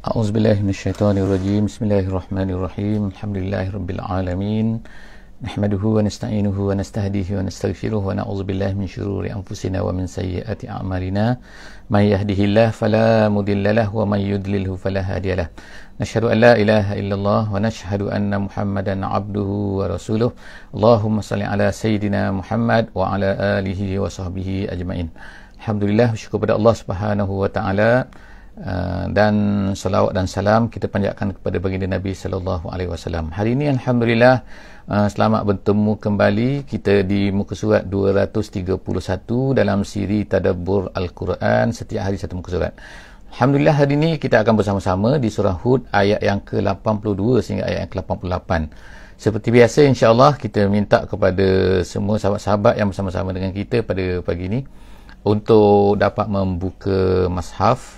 A'udzubillahi minasyaitonirrajim. Bismillahirrahmanirrahim. Alhamdulillahirabbil alamin. Nahmaduhu wa nasta'inuhu wa nastahdihi wa nastaghfiruh wa na'udzubillahi min syururi anfusina wa min sayyiati a'malina. May yahdihillahu fala mudilla lahu wa may yudlilhu fala hadiyalah. Nashhadu an la ilaha illallah wa nashhadu anna Muhammadan 'abduhu wa rasuluh. Allahumma shalli ala sayidina Muhammad wa ala alihi wa sahbihi ajma'in. Alhamdulillah, syukur pada Allah Subhanahu wa taala. Dan salawat dan salam kita panjatkan kepada baginda Nabi sallallahu alaihi wasallam. Hari ini alhamdulillah selamat bertemu kembali kita di muka surat 231 dalam siri tadabbur Al-Quran, setiap hari satu muka surat. Alhamdulillah, hari ini kita akan bersama-sama di surah Hud ayat yang ke-82 sehingga ayat yang ke-88. Seperti biasa, insya-Allah kita minta kepada semua sahabat-sahabat yang bersama-sama dengan kita pada pagi ini untuk dapat membuka mushaf,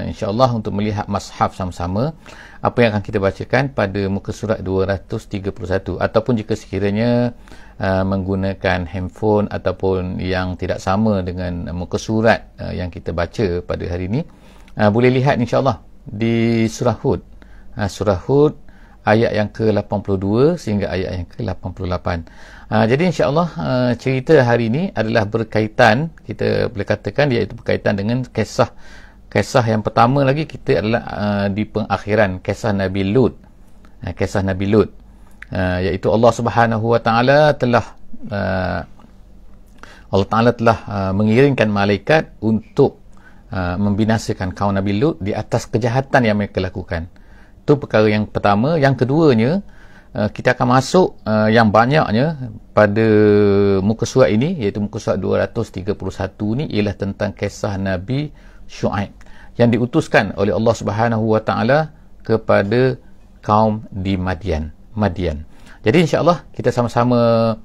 insya-Allah, untuk melihat mushaf sama-sama apa yang akan kita bacakan pada muka surat 231, ataupun jika sekiranya menggunakan handphone ataupun yang tidak sama dengan muka surat yang kita baca pada hari ini, boleh lihat insya-Allah di surah Hud, surah Hud ayat yang ke-82 sehingga ayat yang ke-88. Jadi insya-Allah cerita hari ini adalah berkaitan, kita boleh katakan iaitu berkaitan dengan kisah yang pertama lagi kita adalah di pengakhiran kisah Nabi Lut. Kisah Nabi Lut, iaitu Allah Subhanahu wa taala telah mengirimkan malaikat untuk membinasakan kaum Nabi Lut di atas kejahatan yang mereka lakukan. Itu perkara yang pertama. Yang keduanya, kita akan masuk yang banyaknya pada muka surat ini, iaitu muka surat 231 ni ialah tentang kisah Nabi Syuaib yang diutuskan oleh Allah Subhanahu wa taala kepada kaum di Madian. Jadi insya-Allah kita sama-sama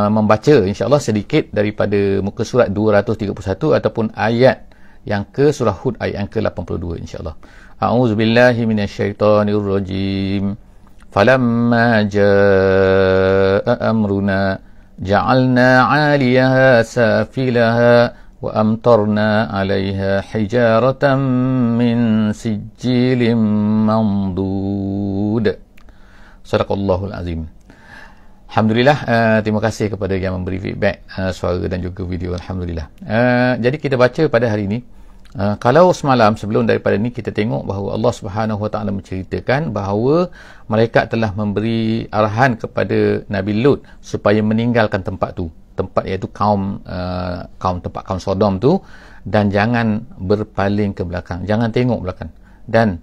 membaca insya-Allah sedikit daripada muka surat 231 ataupun ayat yang ke surah Hud ayat yang ke-82 insya-Allah. A'udzubillahi minasyaitonirrajim. Falamma jaa'a amruna ja'alna 'aliyaha safilaha wa amtarna 'alayha hijaratan min sijilin mandud. Sadaqallahul azim. Alhamdulillah, terima kasih kepada yang memberi feedback suara dan juga video. Alhamdulillah. Jadi kita baca pada hari ini. Kalau semalam sebelum daripada ni kita tengok bahawa Allah Subhanahu wa taala menceritakan bahawa mereka telah memberi arahan kepada Nabi Lut supaya meninggalkan tempat tu, tempat iaitu kaum Sodom tu, dan jangan berpaling ke belakang, jangan tengok belakang, dan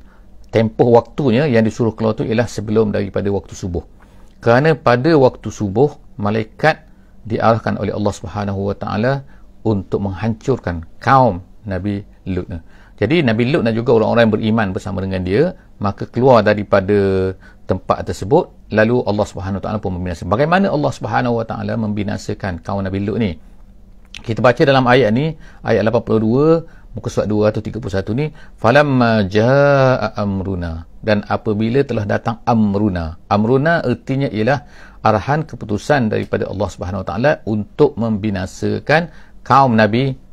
tempoh waktunya yang disuruh keluar tu ialah sebelum daripada waktu subuh. Kerana pada waktu subuh malaikat diarahkan oleh Allah Subhanahu wa taala untuk menghancurkan kaum Nabi Lut. Jadi Nabi Lut dan juga orang-orang yang beriman bersama dengan dia, maka keluar daripada tempat tersebut, lalu Allah Subhanahu wa taala pun membinasakan. Bagaimana Allah Subhanahu wa taala membinasakan kaum Nabi Lut ni? Kita baca dalam ayat ni, ayat 82 muka surat 231 ni, falamma jaa'a amruna, dan apabila telah datang amruna. Amruna artinya ialah arahan, keputusan daripada Allah Subhanahu wa taala untuk membinasakan kaum Nabi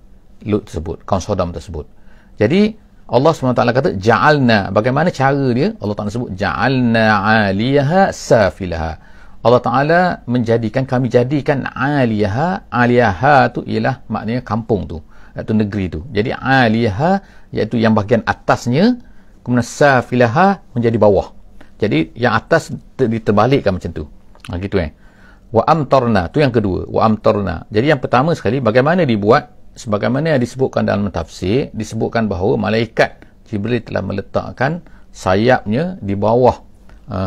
Lut tersebut, kaum Sodom tersebut. Jadi Allah SWT kata ja'alna. Bagaimana cara dia? Allah Ta'ala sebut ja'alna 'aliyaha safilaha. Allah Ta'ala menjadikan, kami jadikan 'aliyaha. 'Aliyaha tu ialah maknanya kampung tu, iaitu negeri tu. Jadi 'aliyaha iaitu yang bahagian atasnya, kemudian safilaha menjadi bawah. Jadi yang atas diterbalikkan macam tu. Gitu wa amtarna, tu yang kedua, wa amtarna. Jadi yang pertama sekali bagaimana dibuat? Sebagaimana yang disebutkan dalam tafsir, disebutkan bahawa malaikat Jibril telah meletakkan sayapnya di bawah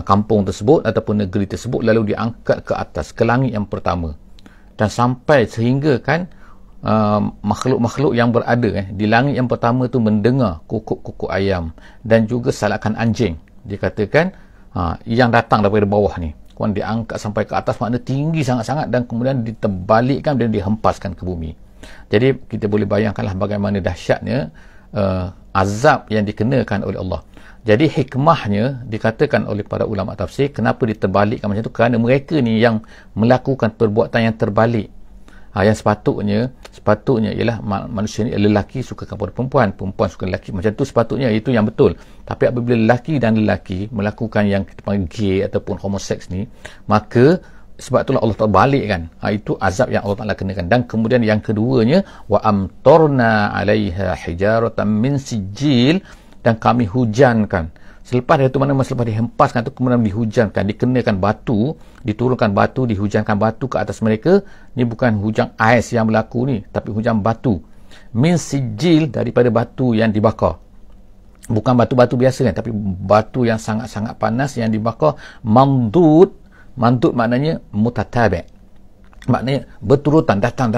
kampung tersebut ataupun negeri tersebut, lalu diangkat ke atas, ke langit yang pertama, dan sampai sehingga kan makhluk-makhluk yang berada di langit yang pertama tu mendengar kukuk-kukuk ayam dan juga salakan anjing. Dikatakan yang datang daripada bawah ni, kemudian diangkat sampai ke atas, makna tinggi sangat-sangat, dan kemudian diterbalikkan dan dihempaskan ke bumi. Jadi kita boleh bayangkanlah bagaimana dahsyatnya azab yang dikenakan oleh Allah. Jadi hikmahnya dikatakan oleh para ulama tafsir, kenapa diterbalikkan macam tu? Kerana mereka ni yang melakukan perbuatan yang terbalik. Yang sepatutnya ialah manusia ni lelaki suka kepada perempuan, perempuan suka lelaki, macam tu sepatutnya, itu yang betul. Tapi apabila lelaki dan lelaki melakukan yang kita panggil gay ataupun homoseks ni, maka sebab itulah Allah Ta'ala balikkan. Itu azab yang Allah Ta'ala kenakan. Dan kemudian yang keduanya, wa amtorna alaiha hijaratan min sijil, dan kami hujankan. Selepas itu, selepas dihempaskan itu, kemudian dihujankan, dikenakan batu, diturunkan batu, dihujankan batu ke atas mereka. Ini bukan hujan ais yang berlaku ni, tapi hujan batu. Min sijil, daripada batu yang dibakar. Bukan batu-batu biasa kan, tapi batu yang sangat-sangat panas yang dibakar. Mandud maknanya mutatabi'. Maknanya berturutan, datang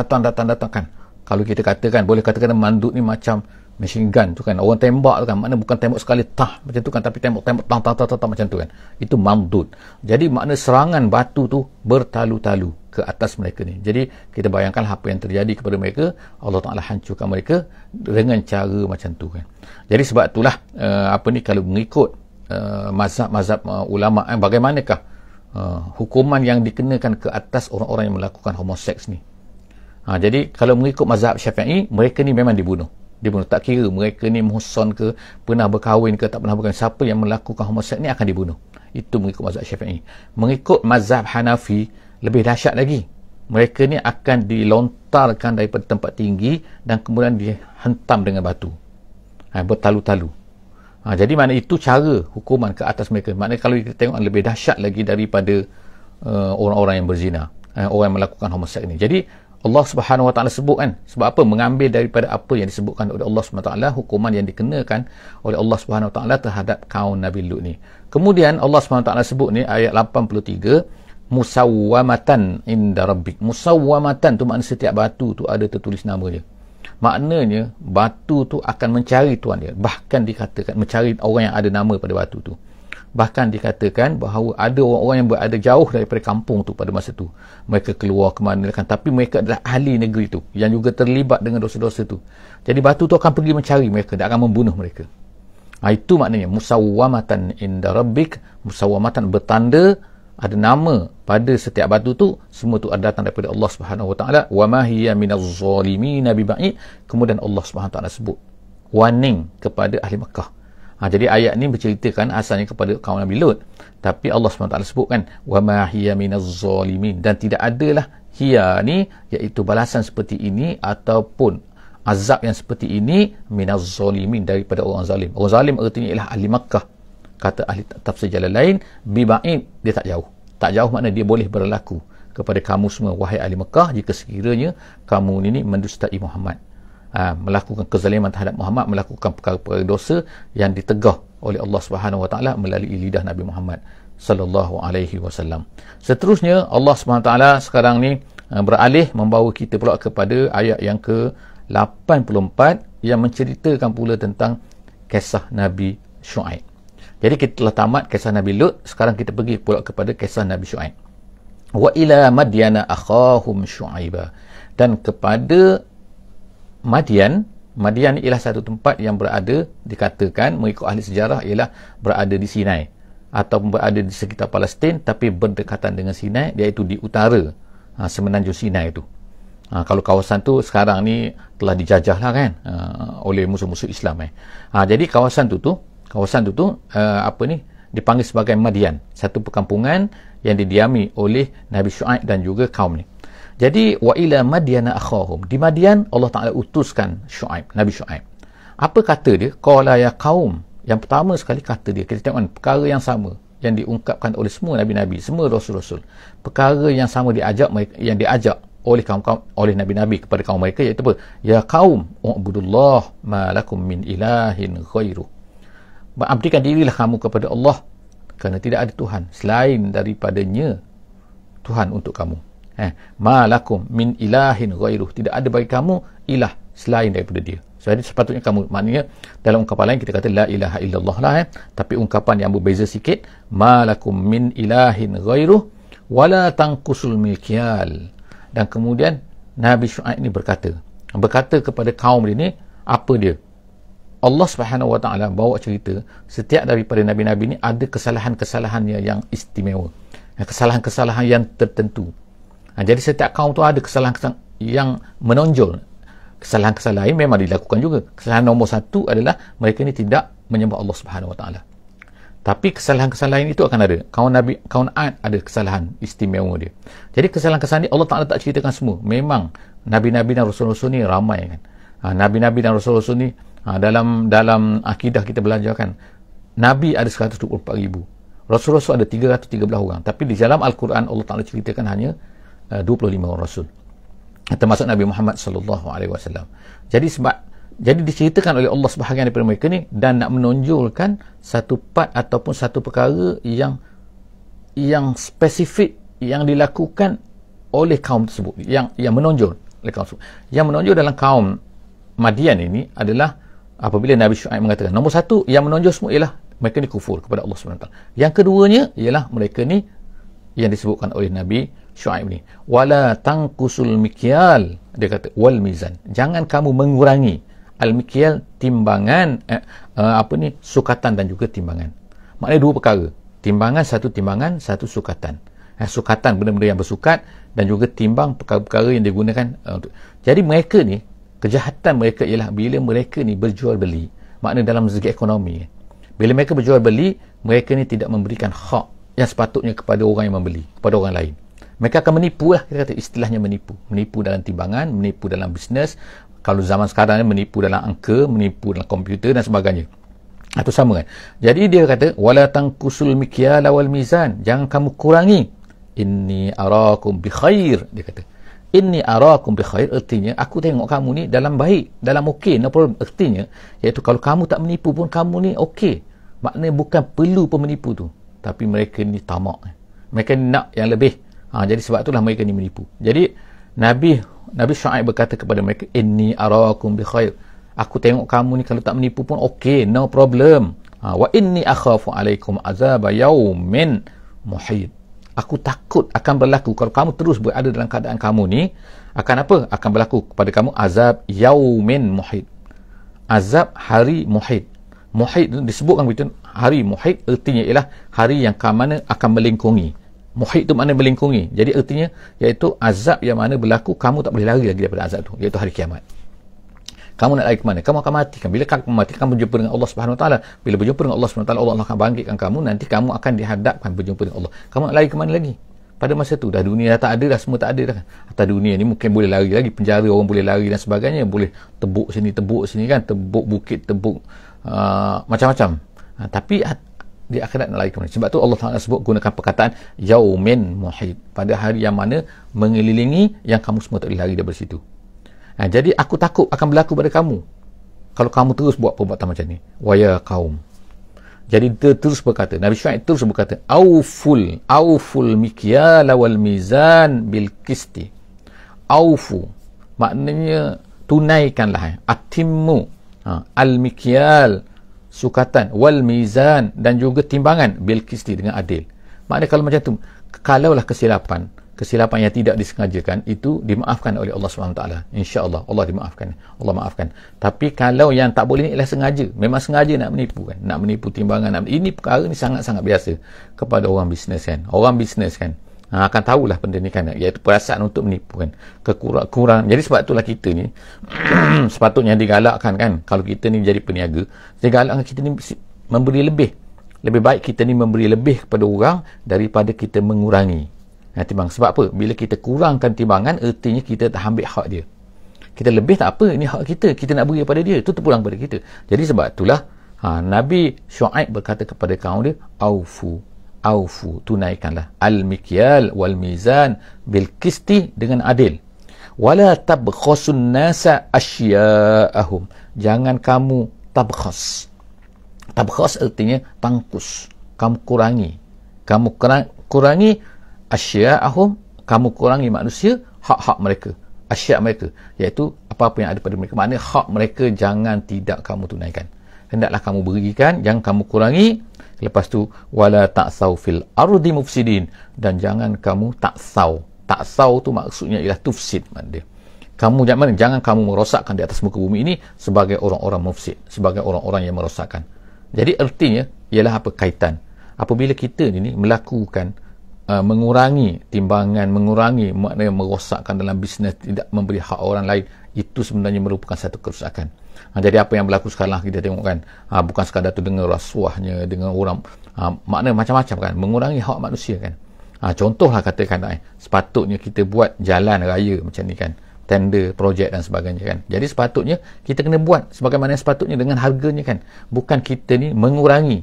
kan. Kalau kita katakan, boleh katakan mandud ni macam machine gun tu kan, orang tembak tu kan, makna bukan tembak sekali macam tu kan, tapi tembak macam tu kan, itu mamdud. Jadi makna serangan batu tu bertalu-talu ke atas mereka ni. Jadi kita bayangkan apa yang terjadi kepada mereka, Allah Ta'ala hancurkan mereka dengan cara macam tu kan. Jadi sebab itulah kalau mengikut mazhab ulama, bagaimanakah hukuman yang dikenakan ke atas orang-orang yang melakukan homoseks ni. Jadi kalau mengikut mazhab Syafi'i, mereka ni memang dibunuh, tak kira mereka ni muhsan ke, pernah berkahwin ke, tak pernah berkahwin, siapa yang melakukan homoseks ni akan dibunuh. Itu mengikut mazhab Syafi'i. Mengikut mazhab Hanafi, lebih dahsyat lagi, mereka ni akan dilontarkan daripada tempat tinggi dan kemudian dihentam dengan batu, bertalu-talu. Jadi mana itu cara hukuman ke atas mereka. Maknanya kalau kita tengok, lebih dahsyat lagi daripada orang-orang yang berzina, orang yang melakukan homoseks ni. Jadi Allah Subhanahu Wa Taala sebut kan, sebab apa? Mengambil daripada apa yang disebutkan oleh Allah Subhanahu Wa Taala, hukuman yang dikenakan oleh Allah Subhanahu Wa Taala terhadap kaum Nabi Lut ni. Kemudian Allah Subhanahu Wa Taala sebut ni ayat 83, musawwamatan inda rabbik. Musawwamatan tu makna setiap batu tu ada tertulis nama dia. Maknanya batu tu akan mencari tuan dia. Bahkan dikatakan mencari orang yang ada nama pada batu tu. Bahkan dikatakan bahawa ada orang-orang yang berada jauh daripada kampung tu pada masa tu. Mereka keluar ke mana kan, tapi mereka adalah ahli negeri tu yang juga terlibat dengan dosa-dosa tu. Jadi batu tu akan pergi mencari mereka dan akan membunuh mereka. Itu maknanya musawwamatan inda rabbik. Musawwamatan bertanda, ada nama pada setiap batu tu, semua tu ada datang daripada Allah Subhanahu Wa Taala. Wa ma hiya minaz zalimin biba'id. Kemudian Allah Subhanahu Wa Taala sebut warning kepada ahli Makkah. Jadi ayat ni berceritakan asalnya kepada kaum Nabi Lut, tapi Allah SWT sebutkan wa ma hiya minaz zalimin, dan tidak adalah hiya ni, iaitu balasan seperti ini ataupun azab yang seperti ini, minaz zalimin, daripada orang zalim. Orang zalim artinya ialah ahli Makkah. Kata ahli tafsir Jalalain, biba'id, dia tak jauh. Tak jauh makna dia boleh berlaku kepada kamu semua wahai ahli Makkah, jika sekiranya kamu ini mendustai Muhammad, melakukan kezaliman terhadap Muhammad, melakukan perkara-perkara dosa yang ditegah oleh Allah Subhanahu Wa Taala melalui lidah Nabi Muhammad sallallahu alaihi wasallam. Seterusnya Allah Subhanahu Wa Taala sekarang ni beralih membawa kita pula kepada ayat yang ke-84 yang menceritakan pula tentang kisah Nabi Syuaib. Jadi kita telah tamat kisah Nabi Lut, sekarang kita pergi pula kepada kisah Nabi Syuaib. Wa ila madyana akhahum syuaiba, dan kepada Madian ialah satu tempat yang berada, dikatakan mengikut ahli sejarah, ialah berada di Sinai ataupun berada di sekitar Palestin, tapi berdekatan dengan Sinai, iaitu di utara semenanjung Sinai itu. Kalau kawasan tu sekarang ni telah dijajah lah kan, oleh musuh-musuh Islam. Jadi kawasan tu dipanggil sebagai Madian, satu perkampungan yang didiami oleh Nabi Syuaib dan juga kaum ni. Jadi wa ila madyana akhahum, di Madian Allah Taala utuskan Syuaib, Nabi Syuaib. Apa kata dia? Qala ya qaum. Yang pertama sekali kata dia, kita tengok perkara yang sama yang diungkapkan oleh semua nabi-nabi, semua rasul-rasul. Perkara yang sama yang diajak oleh kaum-kaum, oleh nabi-nabi kepada kaum mereka, iaitu apa? Ya qaum ubudullah ma lakum min ilahin ghairu. Abdikan dirilah kamu kepada Allah, kerana tidak ada Tuhan selain daripadanya Tuhan untuk kamu. Ma lakum min ilahin ghairuh, tidak ada bagi kamu ilah selain daripada dia. Jadi sepatutnya kamu, maknanya dalam ungkapan lain kita kata la ilaha illallah lah, tapi ungkapan yang berbeza sikit, ma lakum min ilahin ghairuh wala tanqusul mikyal. Dan kemudian Nabi Syuaib ni berkata kepada kaum dia ni, apa dia? Allah Subhanahu Wa Taala bawa cerita setiap daripada nabi-nabi ni ada kesalahan-kesalahannya yang istimewa, kesalahan-kesalahan yang tertentu. Jadi setiap kaum tu ada kesalahan yang menonjol. Kesalahan-kesalahan lain memang dilakukan juga. Kesalahan nombor satu adalah mereka ni tidak menyembah Allah Subhanahu Wa Taala. Tapi kesalahan-kesalahan lain itu akan ada. Kaum Ad ada kesalahan istimewa dia. Jadi kesalahan-kesalahan ni Allah Taala tak ceritakan semua. Memang nabi-nabi dan rasul-rasul ni ramai kan. Nabi-nabi dan rasul-rasul ni dalam akidah kita belajar kan, nabi ada 124,000, rasul-rasul ada 313 orang, tapi di dalam Al-Quran Allah Ta'ala ceritakan hanya 25 orang rasul, termasuk Nabi Muhammad SAW. Jadi diceritakan oleh Allah sebahagian daripada mereka ni, dan nak menonjolkan satu part ataupun satu perkara yang spesifik yang dilakukan oleh kaum tersebut, yang menonjol oleh kaum tersebut. Yang menonjol dalam kaum Madian ini adalah apabila Nabi Syuaib mengatakan, nombor satu yang menonjol semua ialah mereka ni kufur kepada Allah SWT. Yang keduanya ialah mereka ni yang disebutkan oleh Nabi Syuaib ni, wala tangkusul mikyal, dia kata wal mizan, jangan kamu mengurangi al-mikyal, timbangan, sukatan dan juga timbangan. Maknanya dua perkara, timbangan, satu sukatan. Sukatan benda-benda yang bersukat, dan juga timbang perkara-perkara yang digunakan untuk. Jadi mereka ni, kejahatan mereka ialah bila mereka ni berjual beli, maknanya dalam segi ekonomi, bila mereka berjual beli, mereka ni tidak memberikan hak yang sepatutnya kepada orang yang membeli, kepada orang lain. Mereka akan menipu lah, kita kata istilahnya menipu dalam timbangan, menipu dalam bisnes. Kalau zaman sekarang ni menipu dalam angka, menipu dalam komputer dan sebagainya, itu sama kan. Jadi dia kata wala tangkusul mikyala wal mizan, jangan kamu kurangi. Inni arakum bi khair, dia kata inni arakum bi khair, artinya aku tengok kamu ni dalam baik, dalam okey, no problem. Artinya iaitu kalau kamu tak menipu pun kamu ni okey. Maknanya bukan perlu pun menipu tu, tapi mereka ni tamak, mereka ni nak yang lebih. Jadi sebab itulah mereka ni menipu. Jadi Nabi Syuaib berkata kepada mereka, inni arakum bi khair, aku tengok kamu ni kalau tak menipu pun okey, no problem. Wa inni akhafu alaikum azab yaumin muhit, aku takut akan berlaku kalau kamu terus berada dalam keadaan kamu ni, akan apa? Akan berlaku kepada kamu azab yaumin muhit, azab hari muhit. Muhit disebutkan begitu, hari muhit artinya ialah hari yang mana akan melingkungi. Muhit tu makna melingkungi. Jadi artinya iaitu azab yang mana berlaku, kamu tak boleh lari lagi daripada azab tu, iaitu hari kiamat. Kamu nak lari ke mana? Kamu akan mati kan. Bila kamu mati, kamu berjumpa dengan Allah Subhanahu Wa Taala. Bila berjumpa dengan Allah Subhanahu Wa Taala, Allah akan bangkitkan kamu, nanti kamu akan dihadapkan berjumpa dengan Allah. Kamu nak lari ke mana lagi? Pada masa tu dah dunia dah tak ada dah, semua tak ada dah. Atas dunia ni mungkin boleh lari lagi, penjara orang boleh lari dan sebagainya, boleh tebuk sini kan, tebuk bukit, tebuk macam-macam. Tapi di akhirat nak lari ke mana? Sebab tu Allah Taala sebut gunakan perkataan yaumin muhit, pada hari yang mana mengelilingi, yang kamu semua tak boleh lari daripada situ. Jadi aku takut akan berlaku pada kamu kalau kamu terus buat perbuatan macam ni. Waya kaum. Jadi dia terus berkata, Nabi Syuaib terus berkata, auful mikyala wal mizan bil qisti. Aufu maknanya tunaikanlah, atimmu al mikyal, sukatan, wal mizan, dan juga timbangan, bil qisti, dengan adil. Maknanya kalau macam tu, kalaulah kesilapan yang tidak disengajakan, itu dimaafkan oleh Allah SWT. InsyaAllah Allah dimaafkan, Allah maafkan. Tapi kalau yang tak boleh ni ialah sengaja, memang sengaja nak menipu kan, nak menipu timbangan, ini perkara ni sangat-sangat biasa kepada orang bisnes kan. Orang bisnes kan akan tahulah benda ni kan, iaitu perasaan untuk menipu kan, kurang. Jadi sebab itulah kita ni sepatutnya digalakkan kan, kalau kita ni jadi peniaga, digalakkan kita ni memberi lebih baik kita ni memberi lebih kepada orang daripada kita mengurangi timbang. Sebab apa? Bila kita kurangkan timbangan, artinya kita tak ambil hak dia. Kita lebih tak apa, ini hak kita nak beri kepada dia, itu terpulang pada kita. Jadi sebab itulah Nabi Syuaib berkata kepada kaum dia, aufu, tunaikanlah al-mikyal wal mizan bil qisti, dengan adil. Wala tabkhasun nasa asya'ahum, jangan kamu tabkhas. Tabkhas artinya tangkus, kamu kurangi asya'ahum, kamu kurangi manusia hak-hak mereka, asya' mereka, iaitu apa-apa yang ada pada mereka. Maknanya hak mereka jangan tidak kamu tunaikan, hendaklah kamu berikan, jangan kamu kurangi. Lepas tu wala ta'sau fil ardi mufsidin, dan jangan kamu ta'sau tu maksudnya ialah tufsid, maknanya jangan kamu merosakkan di atas muka bumi ini sebagai orang-orang mufsid, sebagai orang-orang yang merosakkan. Jadi artinya ialah apa? Kaitan apabila kita ni melakukan mengurangi timbangan, mengurangi maknanya merosakkan dalam bisnes, tidak memberi hak orang lain, itu sebenarnya merupakan satu kerusakan. Jadi apa yang berlaku sekarang kita tengok kan, bukan sekadar tu dengan rasuahnya, dengan orang, maknanya macam-macam kan, mengurangi hak manusia kan. Contohlah katakan sepatutnya kita buat jalan raya macam ni kan, tender, projek dan sebagainya kan. Jadi sepatutnya kita kena buat sebagaimana sepatutnya dengan harganya kan. Bukan kita ni mengurangi,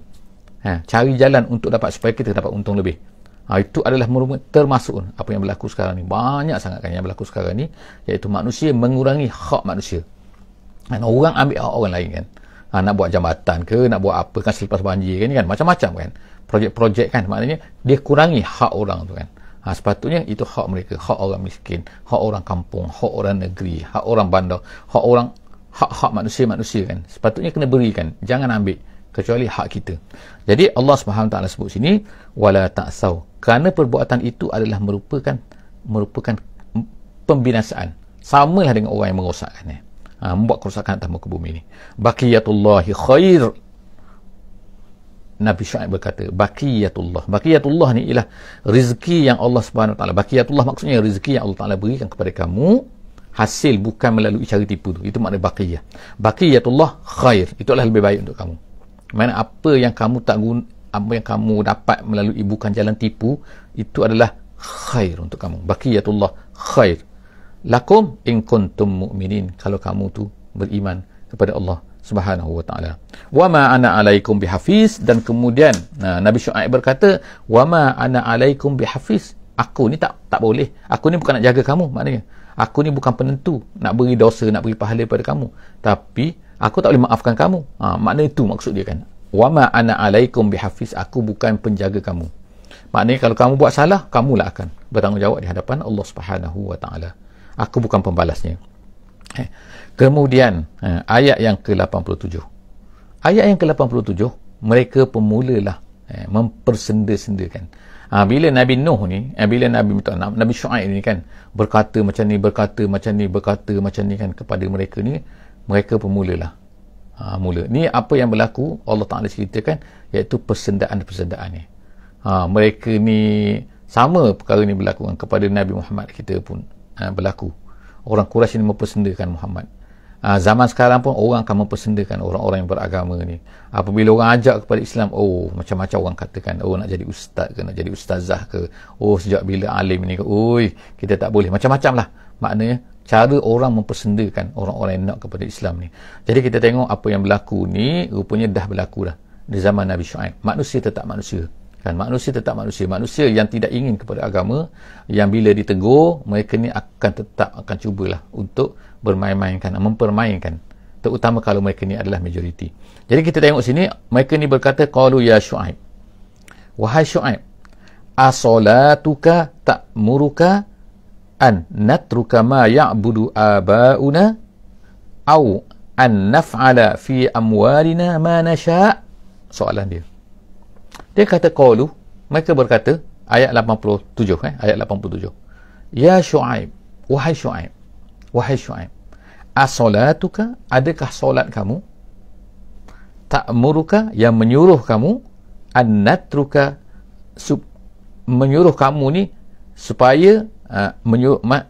cari jalan untuk dapat supaya kita dapat untung lebih. Itu adalah termasuk apa yang berlaku sekarang ni. Banyak sangat kan yang berlaku sekarang ni, iaitu manusia mengurangi hak manusia. Orang ambil hak orang lain kan. Nak buat jambatan ke, nak buat apa kan selepas banjir kan, macam-macam kan. Projek-projek kan, maknanya dia kurangi hak orang tu kan. Sepatutnya itu hak mereka, hak orang miskin, hak orang kampung, hak orang negeri, hak orang bandar, hak orang, hak manusia-manusia kan. Sepatutnya kena berikan, jangan ambil kecuali hak kita. Jadi Allah Subhanahu Taala sebut sini wala ta'sau, kerana perbuatan itu adalah merupakan pembinasaan. Samalah dengan orang yang merosakkannya, membuat kerosakan atas muka bumi ini. Baqiyatullahi khair. Nabi Syuaib berkata, Baqiyatullah ni ialah rezeki yang Allah Subhanahu Taala. Baqiyatullah maksudnya rezeki yang Allah Taala berikan kepada kamu, hasil bukan melalui cara tipu tu. Itu makna baqiyah. Baqiyatullah khair. Itu adalah lebih baik untuk kamu. Mana apa yang kamu apa yang kamu dapat melalui bukan jalan tipu, itu adalah khair untuk kamu. Baqiyatullah khair lakum in kuntum mu'minin, kalau kamu tu beriman kepada Allah Subhanahu wa taala. Wa ma ana alaikum bihafiz, dan kemudian Nabi Syuaib berkata, wa ma ana alaikum bihafiz, aku ni tak boleh, aku ni bukan nak jaga kamu, maknanya aku ni bukan penentu nak beri dosa, nak beri pahala pada kamu, tapi aku tak boleh maafkan kamu. Makna itu maksud dia kan. Wa ma ana alaikum bihafiz, aku bukan penjaga kamu. Maknanya kalau kamu buat salah, kamulah akan bertanggungjawab di hadapan Allah Subhanahu wa taala. Aku bukan pembalasnya. Kemudian ayat yang ke-87. Ayat yang ke-87, mereka pemulalah mempersenda-sendakan. Bila Nabi Nuh ni, bila Nabi Syuaib ni kan berkata macam ni kan kepada mereka ni, mereka pemulalah. Mula. Ni apa yang berlaku, Allah Ta'ala ceritakan, iaitu persendaan-persendaan ni. Mereka ni, sama perkara ni berlaku kepada Nabi Muhammad kita pun berlaku. Orang Quraisy ni mempersendakan Muhammad. Zaman sekarang pun orang akan mempersendakan orang-orang yang beragama ni. Apabila orang ajak kepada Islam, macam-macam orang katakan, nak jadi ustaz ke, nak jadi ustazah ke, sejak bila alim ni ke, kita tak boleh, macam-macam lah. Maknanya cara orang mempersendakan orang-orang yang nak kepada Islam ni. Jadi kita tengok apa yang berlaku ni, rupanya dah berlaku dah di zaman Nabi Syuaib. Manusia tetap manusia kan, manusia tetap manusia yang tidak ingin kepada agama, yang bila ditegur, mereka ni akan cubalah untuk bermain-mainkan, mempermainkan, terutama kalau mereka ni adalah majoriti. Jadi kita tengok sini, mereka ni berkata, qalu ya Syuaib, wahai Syuaib, asolatuka ta'muruka an natruka ma ya'budu aba'una au an naf'ala fi amwalina ma nasha'. Soalan dia kata qalu, mereka berkata, ayat 87 ayat 87, ya Syuaib, wahai Syuaib, asolatuka, adakah solat kamu, ta'muruka, yang menyuruh kamu, an natruka, menyuruh kamu ni supaya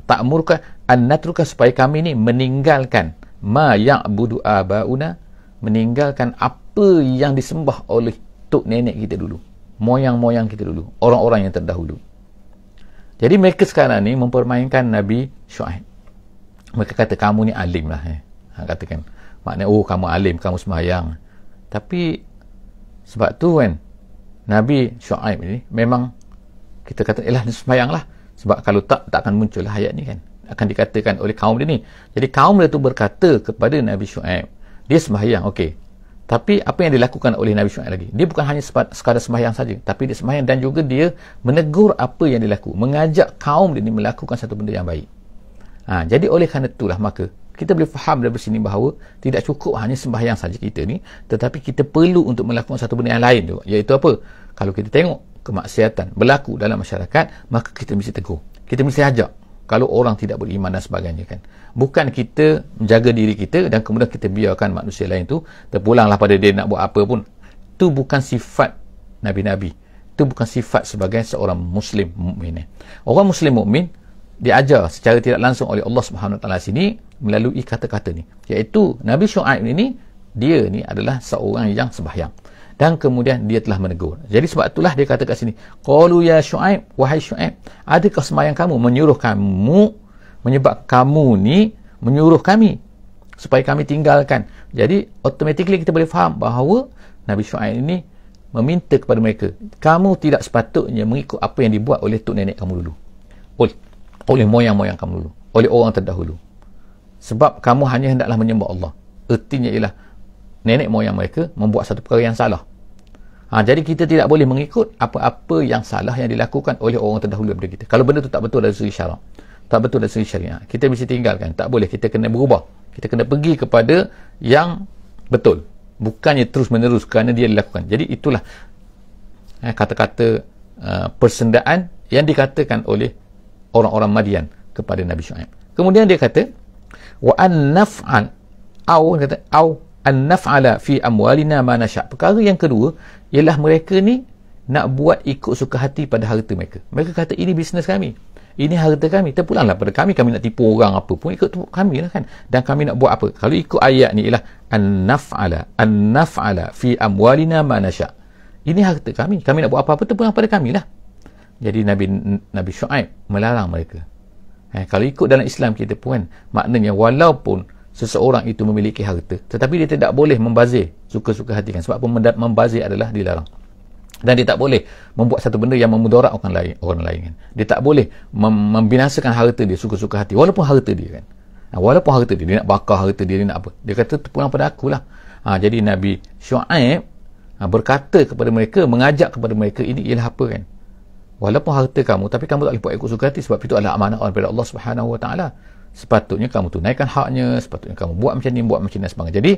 ta'muruka an natruka, supaya kami ni meninggalkan ma ya'budu aba'una, meninggalkan apa yang disembah oleh tok nenek kita dulu, moyang-moyang kita dulu, orang-orang yang terdahulu. Jadi mereka sekarang ni mempermainkan Nabi Syuaib. Mereka kata, kamu ni alim lah, katakan, maknanya kamu alim, kamu sembahyang. Tapi sebab tu kan Nabi Syuaib ni memang kita kata, dia sembahyang lah, sebab kalau tak akan muncul ayat ni kan, akan dikatakan oleh kaum dia ni. Jadi kaum dia tu berkata kepada Nabi Syuaib, dia sembahyang, okey, tapi apa yang dilakukan oleh Nabi Syuaib lagi, dia bukan hanya sekadar sembahyang saja, tapi dia sembahyang dan juga dia menegur apa yang dilaku, mengajak kaum dia ni melakukan satu benda yang baik. Jadi oleh kerana itulah, maka kita boleh faham dari sini bahawa tidak cukup hanya sembahyang saja kita ni, tetapi kita perlu untuk melakukan satu benda yang lain tu, iaitu apa? Kalau kita tengok kemaksiatan berlaku dalam masyarakat, maka kita mesti tegur, kita mesti ajak. Kalau orang tidak beriman dan sebagainya kan, bukan kita menjaga diri kita dan kemudian kita biarkan manusia lain tu terpulanglah pada dia nak buat apa pun. Itu bukan sifat Nabi-Nabi, Itu bukan sifat sebagai seorang muslim mukmin. Orang muslim mukmin diajar secara tidak langsung oleh Allah Subhanahu Wa Taala sini melalui kata-kata ni, iaitu Nabi Syuaib ini, dia ni adalah seorang yang sembahyang, dan kemudian dia telah menegur. Jadi sebab itulah dia kata kat sini, qalu ya Syuaib, wahai Syuaib, adakah sembahyang kamu menyuruh kamu, menyebab kamu ni menyuruh kami supaya kami tinggalkan. Jadi automatically kita boleh faham bahawa Nabi Syuaib ini meminta kepada mereka, kamu tidak sepatutnya mengikut apa yang dibuat oleh tok nenek kamu dulu, oleh moyang-moyang kamu dulu, oleh orang terdahulu. Sebab kamu hanya hendaklah menyembah Allah. Ertinya ialah nenek moyang mereka membuat satu perkara yang salah. Jadi kita tidak boleh mengikut apa-apa yang salah yang dilakukan oleh orang terdahulu daripada kita. Kalau benda tu tak betul dari segi syarak, tak betul dari segi syariat, kita mesti tinggalkan. Tak boleh, kita kena berubah. Kita kena pergi kepada yang betul, bukannya terus menerus kerana dia dilakukan. Jadi itulah kata-kata persendaan yang dikatakan oleh orang-orang Madian kepada Nabi Syuaib. Kemudian dia kata, wa an naf'al au an naf'ala fi amwalina ma nasha'. Perkara yang kedua ialah mereka ni nak buat ikut suka hati pada harta mereka. Mereka kata, ini bisnes kami, ini harta kami, terpulanglah pada kami nak tipu orang apa pun, ikut kami lah kan. Dan kami nak buat apa? Kalau ikut ayat ni ialah an naf'ala fi amwalina ma nasha'. Ini harta kami nak buat apa-apa terpulang pada kami lah. Jadi Nabi Syuaib melarang mereka. Kalau ikut dalam Islam kita pun kan, maknanya walaupun seseorang itu memiliki harta, tetapi dia tidak boleh membazir suka-suka hati kan. Sebab membazir adalah dilarang. Dan dia tak boleh membuat satu benda yang memudarat orang lain kan. Dia tak boleh membinasakan harta dia suka-suka hati, walaupun harta dia kan. Walaupun harta dia nak bakar harta dia nak apa. Dia kata terpulang pada akulah. Jadi Nabi Syuaib berkata kepada mereka, mengajak kepada mereka, ini ialah apa kan. Walaupun harta kamu, tapi kamu tak boleh buat ikut suka hati, sebab itu adalah amanah daripada Allah Subhanahu Wa Taala. Sepatutnya kamu tunaikan haknya, sepatutnya kamu buat macam ni, buat macam ni dan sebagainya. Jadi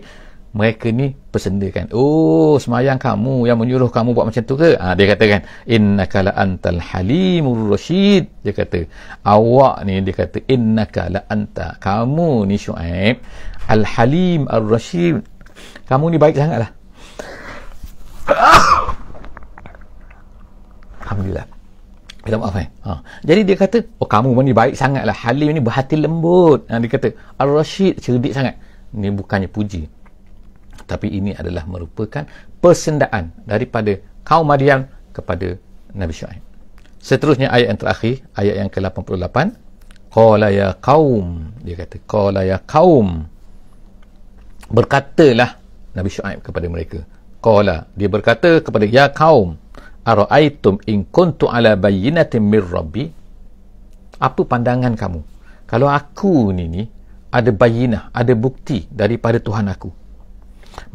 mereka ni persendakan, oh semayang kamu yang menyuruh kamu buat macam tu ke? Dia katakan, innaka la antal halimur rasyid. Dia kata, awak ni, dia kata, innaka la anta, kamu ni Syuaib, al halim ar rasyid, kamu ni baik sangatlah. Alhamdulillah, minta maaf Jadi dia kata, oh kamu ni baik sangatlah, halim ni berhati lembut. Dia kata ar-rasyid, cerdik sangat. Ini bukannya puji, tapi ini adalah merupakan persendaan daripada kaum Madian kepada Nabi Syuaib. Seterusnya ayat yang terakhir, ayat yang ke-88, qala ya qaum, dia kata qala ya qaum, berkatalah Nabi Syuaib kepada mereka. Qala, dia berkata kepada ya qaum, ara'aitum in kuntu ala bayyinatin min rabbi. Apa pandangan kamu kalau aku ni ada bayinah, ada bukti daripada Tuhan aku,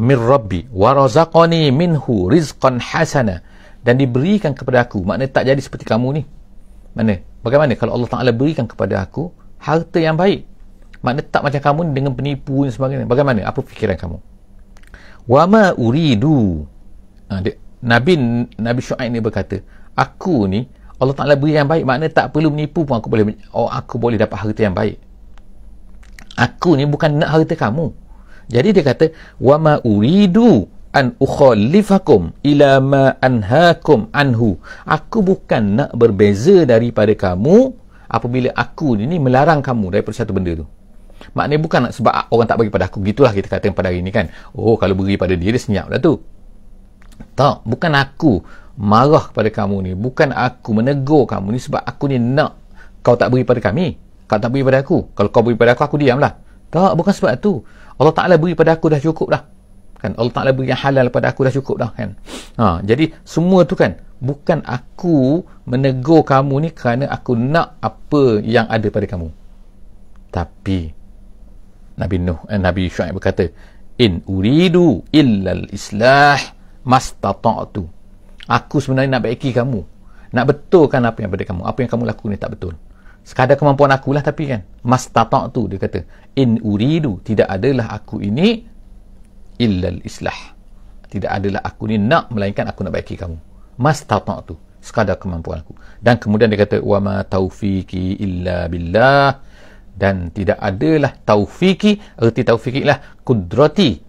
min rabbi wa razaqani minhu rizqan hasana, dan diberikan kepada aku, maknanya tak jadi seperti kamu ni. Bagaimana kalau Allah Ta'ala berikan kepada aku harta yang baik, maknanya tak macam kamu ni dengan penipu dan sebagainya. Bagaimana, apa fikiran kamu? Wa ma uridu, Nabi Syuaib ni berkata, aku ni Allah Ta'ala beri yang baik, maknanya tak perlu menipu pun aku boleh dapat harta yang baik. Aku ni bukan nak harta kamu. Jadi dia kata, wa ma uridu an ukhalifakum ila ma anhaakum anhu. Aku bukan nak berbeza daripada kamu apabila aku ni melarang kamu daripada satu benda tu. Maknanya bukan sebab orang tak bagi pada aku, gitulah kita kata pada hari ni kan. Oh, kalau beri pada dia senyap dah tu. Tak, bukan aku marah kepada kamu ni, bukan aku menegur kamu ni sebab aku ni nak kau tak beri pada kami, kau tak beri pada aku. Kalau kau beri pada aku diamlah. Tak, bukan sebab tu. Allah Ta'ala beri pada aku dah cukup dah kan. Allah Ta'ala beri yang halal pada aku dah cukup dah kan. Jadi semua tu kan, bukan aku menegur kamu ni kerana aku nak apa yang ada pada kamu. Tapi Nabi Syuaib berkata, in uridu illal islah mastata'tu. Aku sebenarnya nak baiki kamu, nak betulkan apa yang pada kamu. Apa yang kamu lakukan ni tak betul. Sekadar kemampuan akulah, tapi kan mastata'tu, dia kata in uridu, tidak adalah aku ini illal islah, tidak adalah aku ni nak, melainkan aku nak baiki kamu. Mastata'tu, sekadar kemampuan aku. Dan kemudian dia kata wa ma taufiqi illa billah, dan tidak adalah taufiki, erti taufiki lah kudrati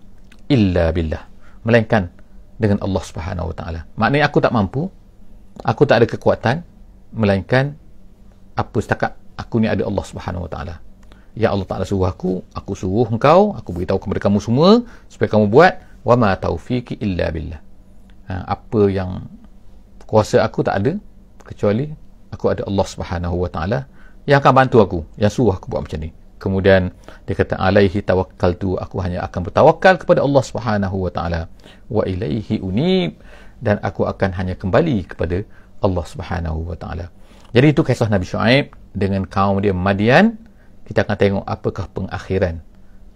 illa billah, melainkan dengan Allah Subhanahu Wa Taala. Maknanya aku tak mampu, aku tak ada kekuatan melainkan apa setakat aku ni ada Allah Subhanahu Wa Taala. Ya Allah Taala suruh aku suruh engkau, aku beritahu kepada kamu semua supaya kamu buat. Wa ma taufiqi illa billah. Apa yang kuasa aku tak ada kecuali aku ada Allah Subhanahu Wa Taala yang akan bantu aku, yang suruh aku buat macam ni. Kemudian dia kata alaihi tawakkaltu, aku hanya akan bertawakal kepada Allah Subhanahu Wa Taala. Wa ilaihi unib, dan aku akan hanya kembali kepada Allah Subhanahu Wa Taala. Jadi itu kisah Nabi Syuaib dengan kaum dia Madian. Kita akan tengok apakah pengakhiran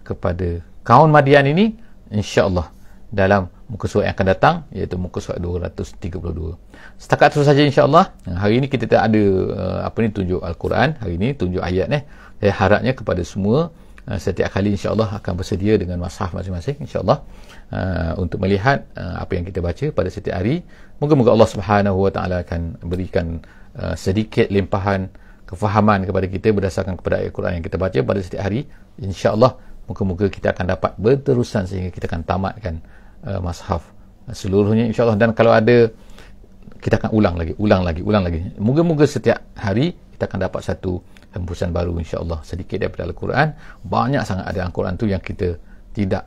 kepada kaum Madian ini, insya-Allah dalam muka surat yang akan datang, iaitu muka surat 232. Setakat itu saja insya-Allah. Hari ini kita tak ada tunjuk Al-Quran, hari ini tunjuk ayat ni. Saya harapnya kepada semua setiap kali insya-Allah akan bersedia dengan mushaf masing-masing insya-Allah untuk melihat apa yang kita baca pada setiap hari. Moga-moga Allah Subhanahu Wa Taala akan berikan sedikit limpahan kefahaman kepada kita berdasarkan kepada ayat Quran yang kita baca pada setiap hari. InsyaAllah moga-moga kita akan dapat berterusan sehingga kita akan tamatkan mushaf seluruhnya insyaAllah. Dan kalau ada, kita akan ulang lagi. Moga-moga setiap hari kita akan dapat satu hembusan baru insyaAllah, sedikit daripada Al-Quran. Banyak sangat ada Al-Quran tu yang kita tidak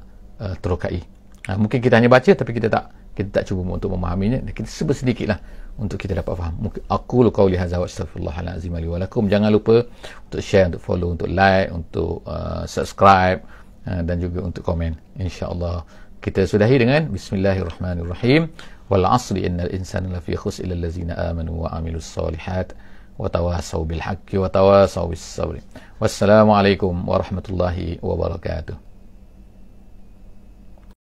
terokai. Mungkin kita hanya baca tapi kita tak cuba untuk memahaminya. Kita sedikitlah untuk kita dapat faham. Aku qauli hadza wa astaghfirullahal azim li wa lakum. Jangan lupa untuk share, untuk follow, untuk like, untuk subscribe dan juga untuk komen. Insya-Allah kita sudahi dengan bismillahirrahmanirrahim. Wal 'asri innal insana lafi khusr illa allazina amanu wa 'amilus solihat wa tawasaw bil haqqi wa tawasaw bis sabr. Wassalamualaikum warahmatullahi wabarakatuh.